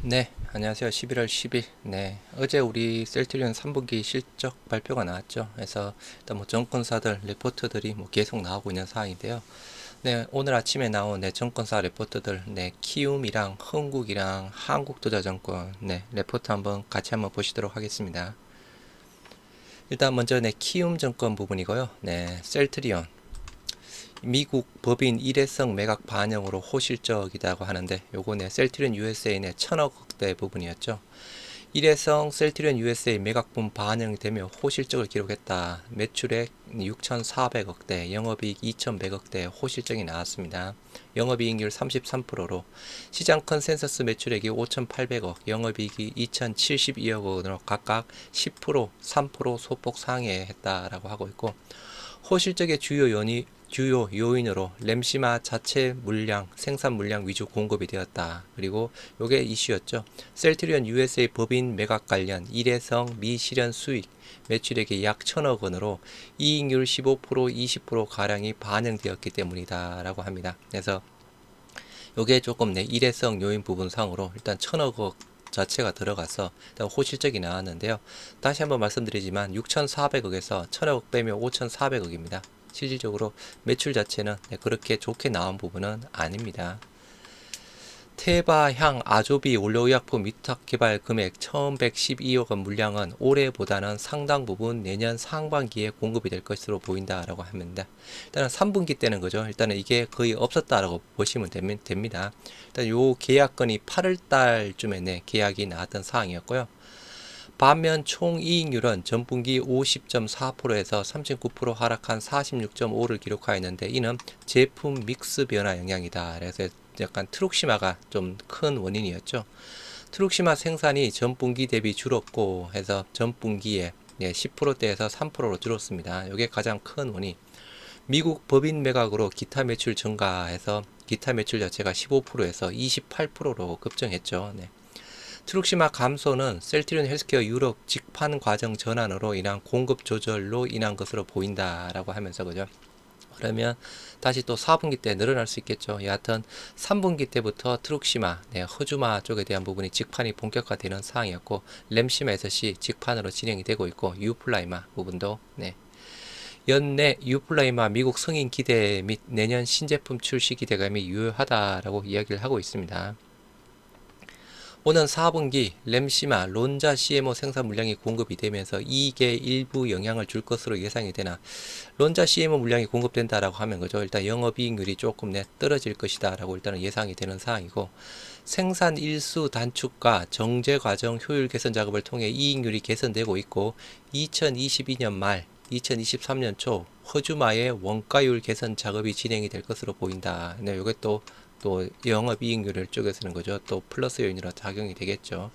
네, 안녕하세요. 11월 10일. 네, 어제 우리 셀트리온 3분기 실적 발표가 나왔죠. 그래서 일단 뭐 정권사들 리포트들이 뭐 계속 나오고 있는 상황인데요. 네, 오늘 아침에 나온 네, 정권사 리포트들, 네, 키움이랑 흥국이랑 한국투자증권, 네, 리포트 같이 한번 보시도록 하겠습니다. 일단 먼저 네, 키움증권 부분이고요. 네, 셀트리온. 미국 법인 일회성 매각 반영으로 호실적이라고 하는데 요거 셀트리온 USA 의 1000억대 부분이었죠. 일회성 셀트리온 USA 매각분 반영이 되며 호실적을 기록했다. 매출액 6,400억대, 영업이익 2,100억대 호실적이 나왔습니다. 영업이익률 33%로 시장 컨센서스 매출액이 5,800억, 영업이익이 2,072억 원으로 각각 10%, 3% 소폭 상회했다라고 하고 있고 호실적의 주요 요인으로 램시마 자체 물량, 생산 물량 위주 공급이 되었다. 그리고 요게 이슈였죠. 셀트리온 USA 법인 매각 관련 일회성 미실현 수익 매출액이 약 1,000억 원으로 이익률 15%, 20%가량이 반영되었기 때문이다 라고 합니다. 그래서 요게 조금 일회성 요인 부분상으로 일단 1,000억 자체가 들어가서 일단 호실적이 나왔는데요. 다시 한번 말씀드리지만 6,400억에서 1,000억 빼면 5,400억입니다. 실질적으로 매출 자체는 그렇게 좋게 나온 부분은 아닙니다. 테바향 아조비 원료의약품 위탁 개발 금액 1,112억 원 물량은 올해보다는 상당 부분 내년 상반기에 공급이 될 것으로 보인다라고 합니다. 일단은 3분기 때는 그죠. 일단은 이게 거의 없었다라고 보시면 됩니다. 일단 요 계약건이 8월 달쯤에 계약이 나왔던 상황이었고요. 반면 총이익률은 전분기 50.4%에서 39% 하락한 46.5를 기록하였는데 이는 제품 믹스 변화 영향이다. 그래서 약간 트룩시마가 좀 큰 원인이었죠. 트룩시마 생산이 전분기 대비 줄었고 해서 전분기에 10%대에서 3%로 줄었습니다. 이게 가장 큰 원인. 미국 법인 매각으로 기타 매출 증가해서 기타 매출 자체가 15%에서 28%로 급증했죠. 네. 트룩시마 감소는 셀트리온 헬스케어 유럽 직판 과정 전환으로 인한 공급 조절로 인한 것으로 보인다라고 하면서 그죠. 그러면 다시 또 4분기 때 늘어날 수 있겠죠. 여하튼 3분기 때부터 트룩시마, 허주마 쪽에 대한 부분이 직판이 본격화되는 상황이었고 램시마 SC 직판으로 진행이 되고 있고 유플라이마 부분도 연내 유플라이마 미국 승인 기대 및 내년 신제품 출시 기대감이 유효하다라고 이야기를 하고 있습니다. 오는 4분기 램시마 론자 CMO 생산 물량이 공급이 되면서 이익에 일부 영향을 줄 것으로 예상이 되나 론자 CMO 물량이 공급된다라고 하면 그죠. 일단 영업이익률이 조금 떨어질 것이다라고 일단은 예상이 되는 사항이고 생산 일수 단축과 정제 과정 효율 개선 작업을 통해 이익률이 개선되고 있고 2022년 말 2023년 초 허주마의 원가율 개선 작업이 진행이 될 것으로 보인다. 네, 이게 또 영업이익률을 쪼개서는 거죠. 또 플러스 요인으로 작용이 되겠죠.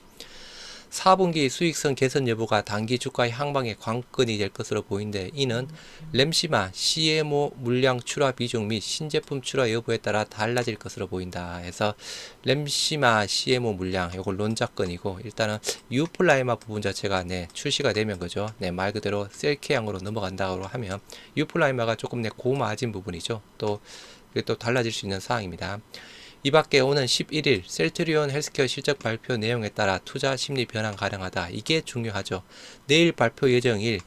4분기 수익성 개선 여부가 단기 주가 향방의 관건이 될 것으로 보이는데 이는 램시마 CMO 물량 출하 비중 및 신제품 출하 여부에 따라 달라질 것으로 보인다. 해서 램시마 CMO 물량 이걸 논작건이고 일단은 유플라이마 부분 자체가 출시가 되면 그죠. 말 그대로 셀케양으로 넘어간다고 하면 유플라이마가 조금 고마진 부분이죠. 또 달라질 수 있는 사항입니다. 이 밖에 오는 11일 셀트리온 헬스케어 실적 발표 내용에 따라 투자 심리 변환 가능하다. 이게 중요하죠. 내일 발표 예정일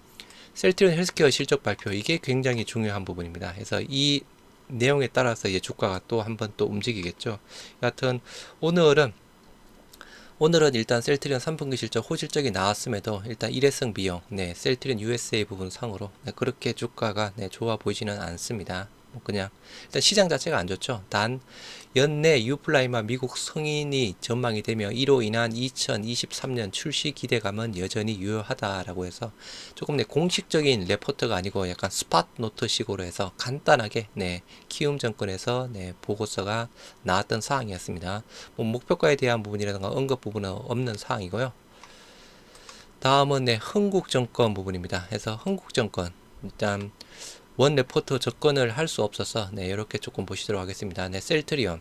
셀트리온 헬스케어 실적 발표 이게 굉장히 중요한 부분입니다. 그래서 이 내용에 따라서 이제 주가가 또 한번 또 움직이겠죠. 여하튼 오늘은 일단 셀트리온 3분기 실적 호실적이 나왔음에도 일단 일회성 비용, 셀트리온 USA 부분 상으로 그렇게 주가가 좋아 보이지는 않습니다. 뭐 그냥 일단 시장 자체가 안 좋죠. 단 연내 유플라이마 미국 승인이 전망이 되며 이로 인한 2023년 출시 기대감은 여전히 유효하다라고 해서 조금 공식적인 레포트가 아니고 약간 스팟 노트식으로 해서 간단하게 키움 정권에서 보고서가 나왔던 사항이었습니다. 뭐 목표가에 대한 부분이라든가 언급 부분은 없는 사항이고요. 다음은 흥국정권 부분입니다. 해서 흥국정권 일단 원 레포트 접근을 할 수 없어서 이렇게 조금 보시도록 하겠습니다. 셀트리온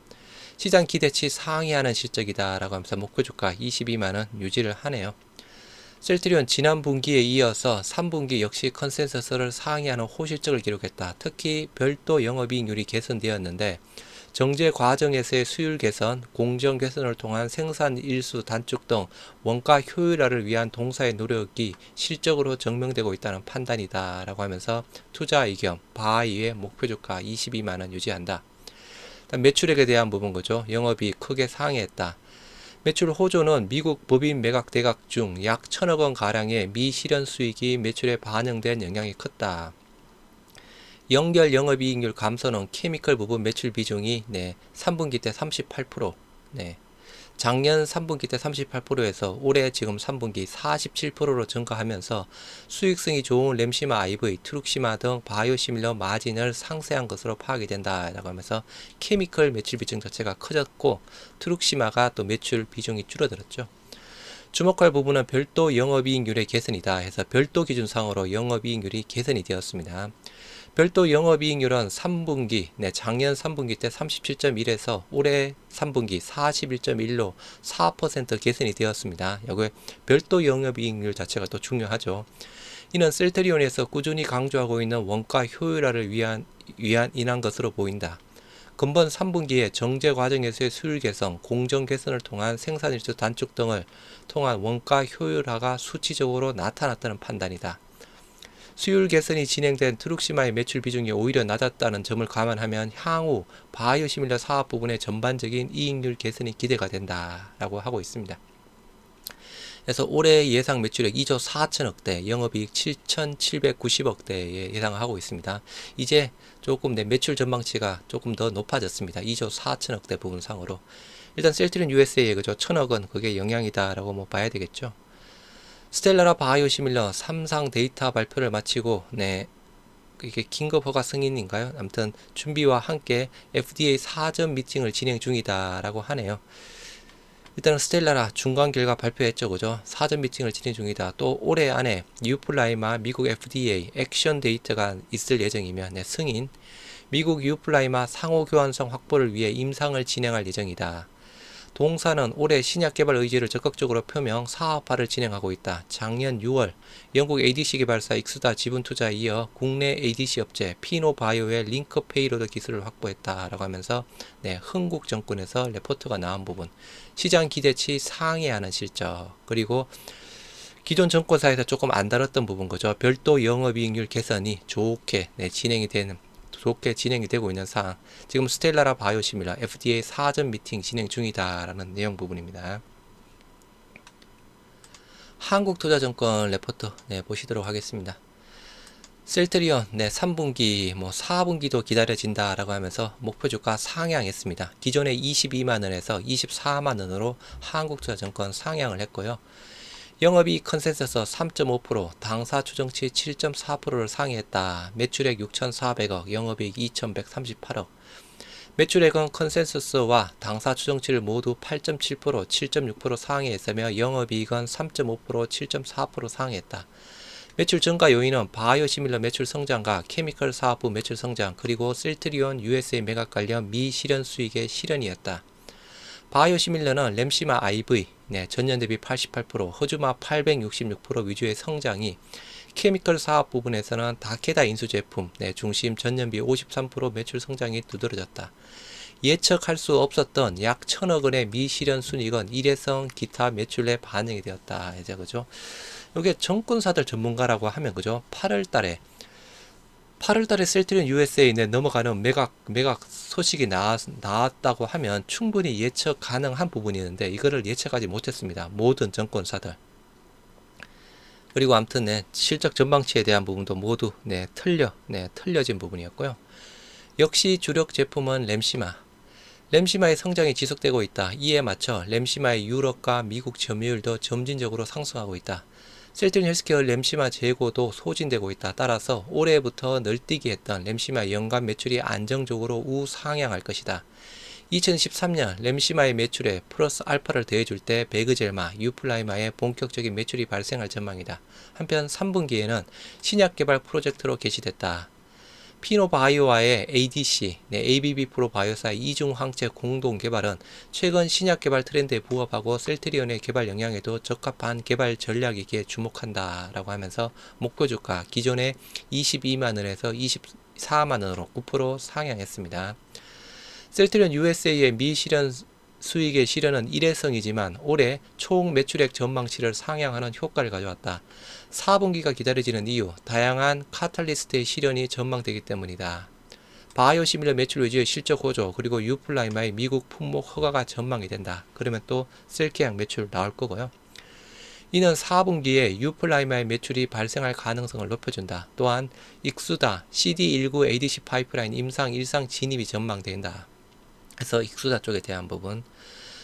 시장 기대치 상회하는 실적이다 라고 하면서 목표 주가 22만원 유지를 하네요. 셀트리온 지난 분기에 이어서 3분기 역시 컨센서스를 상회하는 호실적을 기록했다. 특히 별도 영업이익률이 개선되었는데 정제 과정에서의 수율 개선, 공정 개선을 통한 생산 일수 단축 등 원가 효율화를 위한 동사의 노력이 실적으로 증명되고 있다는 판단이다 라고 하면서 투자 의견, 바이의 목표 주가 22만원 유지한다. 매출액에 대한 부분 거죠. 영업이익 크게 상회했다. 매출 호조는 미국 법인 매각 대각 중 약 1,000억 원 가량의 미실현 수익이 매출에 반영된 영향이 컸다. 연결 영업이익률 감소는 케미컬 부분 매출 비중이 3분기 때 38%, 작년 3분기 때 38%에서 올해 지금 3분기 47%로 증가하면서 수익성이 좋은 램시마 IV, 트룩시마 등 바이오시밀러 마진을 상쇄한 것으로 파악이 된다라고 하면서 케미컬 매출 비중 자체가 커졌고 트룩시마가 또 매출 비중이 줄어들었죠. 주목할 부분은 별도 영업이익률의 개선이다 해서 별도 기준상으로 영업이익률이 개선이 되었습니다. 별도 영업이익률은 3분기, 작년 3분기 때 37.1에서 올해 3분기 41.1로 4% 개선이 되었습니다. 여기 별도 영업이익률 자체가 또 중요하죠. 이는 셀트리온에서 꾸준히 강조하고 있는 원가 효율화를 위한 인한 것으로 보인다. 근본 3분기에 정제 과정에서의 수율 개선, 공정 개선을 통한 생산일수 단축 등을 통한 원가 효율화가 수치적으로 나타났다는 판단이다. 수율 개선이 진행된 트룩시마의 매출 비중이 오히려 낮았다는 점을 감안하면 향후 바이오시밀러 사업 부분의 전반적인 이익률 개선이 기대가 된다라고 하고 있습니다. 그래서 올해 예상 매출액 2조 4천억대, 영업이익 7,790억대에 예상하고 있습니다. 이제 조금 매출 전망치가 조금 더 높아졌습니다. 2조 4천억대 부분상으로. 일단 셀트리온 USA에 그죠? 1,000억은 그게 영향이다라고 뭐 봐야 되겠죠. 스텔라라 바이오시밀러 3상 데이터 발표를 마치고 이게 긴급 허가 승인인가요? 아무튼 준비와 함께 FDA 사전 미팅을 진행 중이다라고 하네요. 일단은 스텔라라 중간 결과 발표했죠, 그죠? 사전 미팅을 진행 중이다. 또 올해 안에 유플라이마 미국 FDA 액션 데이터가 있을 예정이며 승인, 미국 유플라이마 상호 교환성 확보를 위해 임상을 진행할 예정이다. 동사는 올해 신약 개발 의지를 적극적으로 표명, 사업화를 진행하고 있다. 작년 6월 영국 ADC 개발사 익수다 지분 투자에 이어 국내 ADC 업체 피노바이오의 링크 페이로드 기술을 확보했다라고 하면서 흥국 정권에서 레포트가 나온 부분, 시장 기대치 상회하는 실적, 그리고 기존 정권사에서 조금 안 다뤘던 부분 거죠. 별도 영업이익률 개선이 좋게 진행이 되고 있는 사항. 지금 스텔라라 바이오시밀러 FDA 사전 미팅 진행 중이다라는 내용 부분입니다. 한국투자증권 레포트 보시도록 하겠습니다. 셀트리온 3분기 4분기도 기다려진다라고 하면서 목표 주가 상향했습니다. 기존의 22만원에서 24만원으로 한국투자증권 상향을 했고요. 영업이익 컨센서스 3.5%, 당사 추정치 7.4%를 상회했다. 매출액 6,400억, 영업이익 2,138억. 매출액은 컨센서스와 당사 추정치를 모두 8.7%, 7.6% 상회했으며 영업이익은 3.5%, 7.4% 상회했다. 매출 증가 요인은 바이오시밀러 매출 성장과 케미컬 사업부 매출 성장, 그리고 셀트리온 USA 매각 관련 미실현 수익의 실현이었다. 바이오시밀러는 램시마 IV 전년 대비 88%, 허주마 866% 위주의 성장이, 케미컬 사업 부분에서는 다케다 인수 제품 중심 전년비 53% 매출 성장이 두드러졌다. 예측할 수 없었던 약 1,000억 원의 미실현 순이익은 일회성 기타 매출에 반영이 되었다. 이제 그죠? 이게 정권사들 전문가라고 하면 그죠? 8월달에 셀트리온 USA 넘어가는 매각 소식이 나왔다고 하면 충분히 예측 가능한 부분이었는데 이거를 예측하지 못했습니다. 모든 정권사들. 그리고 아무튼 실적 전망치에 대한 부분도 모두 틀려진 부분이었고요. 역시 주력 제품은 램시마의 성장이 지속되고 있다. 이에 맞춰 램시마의 유럽과 미국 점유율도 점진적으로 상승하고 있다. 셀트리온 헬스케어 램시마 재고도 소진되고 있다. 따라서 올해부터 널뛰기 했던 램시마 연간 매출이 안정적으로 우상향할 것이다. 2013년 램시마의 매출에 플러스 알파를 더해줄 때 베그젤마, 유플라이마의 본격적인 매출이 발생할 전망이다. 한편 3분기에는 신약 개발 프로젝트로 개시됐다. 피노바이오와의 ADC, ABB 프로바이오사의 이중 항체 공동 개발은 최근 신약 개발 트렌드에 부합하고 셀트리온의 개발 역량에도 적합한 개발 전략이기에 주목한다라고 하면서 목표 주가 기존의 22만원에서 24만원으로 9% 상향했습니다. 셀트리온 USA의 미 실현 수익의 실현은 일회성이지만 올해 총 매출액 전망치를 상향하는 효과를 가져왔다. 4분기가 기다려지는 이유, 다양한 카탈리스트의 실현이 전망되기 때문이다. 바이오시밀러 매출 위주의 실적 호조, 그리고 유플라이마의 미국 품목 허가가 전망이 된다. 그러면 또 셀케약 매출 나올 거고요. 이는 4분기에 유플라이마의 매출이 발생할 가능성을 높여준다. 또한 익수다 CD19 ADC 파이프라인 임상 일상 진입이 전망된다. 그래서 익수다 쪽에 대한 부분,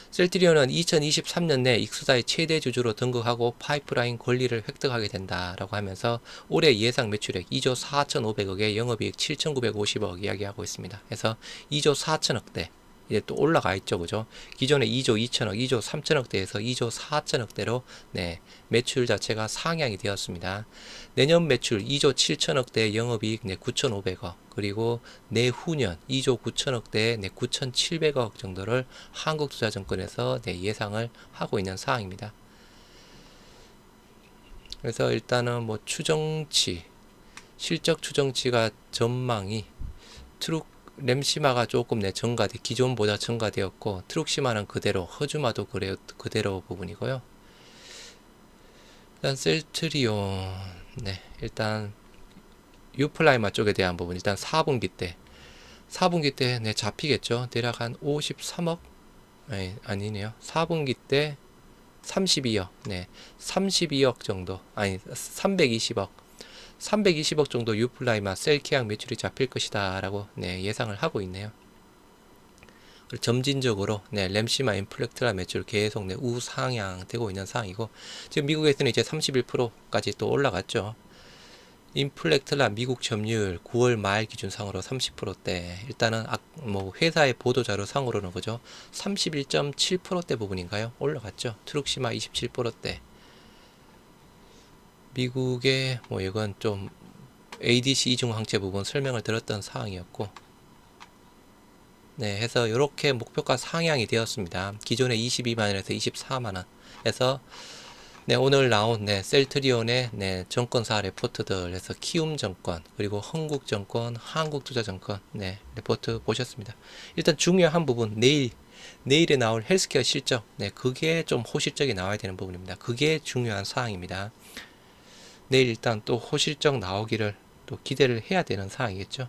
셀트리온은 2023년 내 익수다의 최대 주주로 등극하고 파이프라인 권리를 획득하게 된다라고 하면서 올해 예상 매출액 2조 4,500억에 영업이익 7,950억 이야기하고 있습니다. 그래서 2조 4천억대 이제 또 올라가 있죠, 그죠? 기존에 2조 2천억, 2조 3천억대에서 2조 4천억대로 네, 매출 자체가 상향이 되었습니다. 내년 매출 2조 7천억대 영업이익 네, 9,500억, 그리고 내후년 2조 9천억대 네, 9,700억 정도를 한국투자증권에서 네, 예상을 하고 있는 사항입니다. 그래서 일단은 뭐 추정치, 실적 추정치가 전망이 트룩 램시마가 조금 기존보다 증가되었고, 트룩시마는 그대로, 허즈마도 그대로 부분이고요. 일단 셀트리온, 네, 일단 유플라이마 쪽에 대한 부분, 일단 4분기 때 네, 잡히겠죠. 대략 한 53억? 아니네요. 4분기 때 32억, 네, 32억 정도, 320억 정도 유플라이마 셀케약 매출이 잡힐 것이다 라고 네, 예상을 하고 있네요. 점진적으로 네, 램시마 인플렉트라 매출 계속 네, 우상향되고 있는 상황이고, 지금 미국에서는 이제 31%까지 또 올라갔죠. 인플렉트라 미국 점유율 9월 말 기준상으로 30%대, 일단은 뭐 회사의 보도자료 상으로는 그죠, 31.7%대 부분인가요? 올라갔죠. 트룩시마 27%대. 미국의 뭐 이건 좀 ADC 이중항체 부분 설명을 들었던 사항이었고, 네, 해서 이렇게 목표가 상향이 되었습니다. 기존에 22만원에서 24만원 해서 네, 오늘 나온 네, 셀트리온의 네, 정권사 레포트들 해서 키움증권, 그리고 흥국증권, 한국투자증권 네, 레포트 보셨습니다. 일단 중요한 부분, 내일에 나올 헬스케어 실적, 네, 그게 좀 호실적이 나와야 되는 부분입니다. 그게 중요한 사항입니다. 내일 일단 또 호실적 나오기를 또 기대를 해야 되는 상황이겠죠.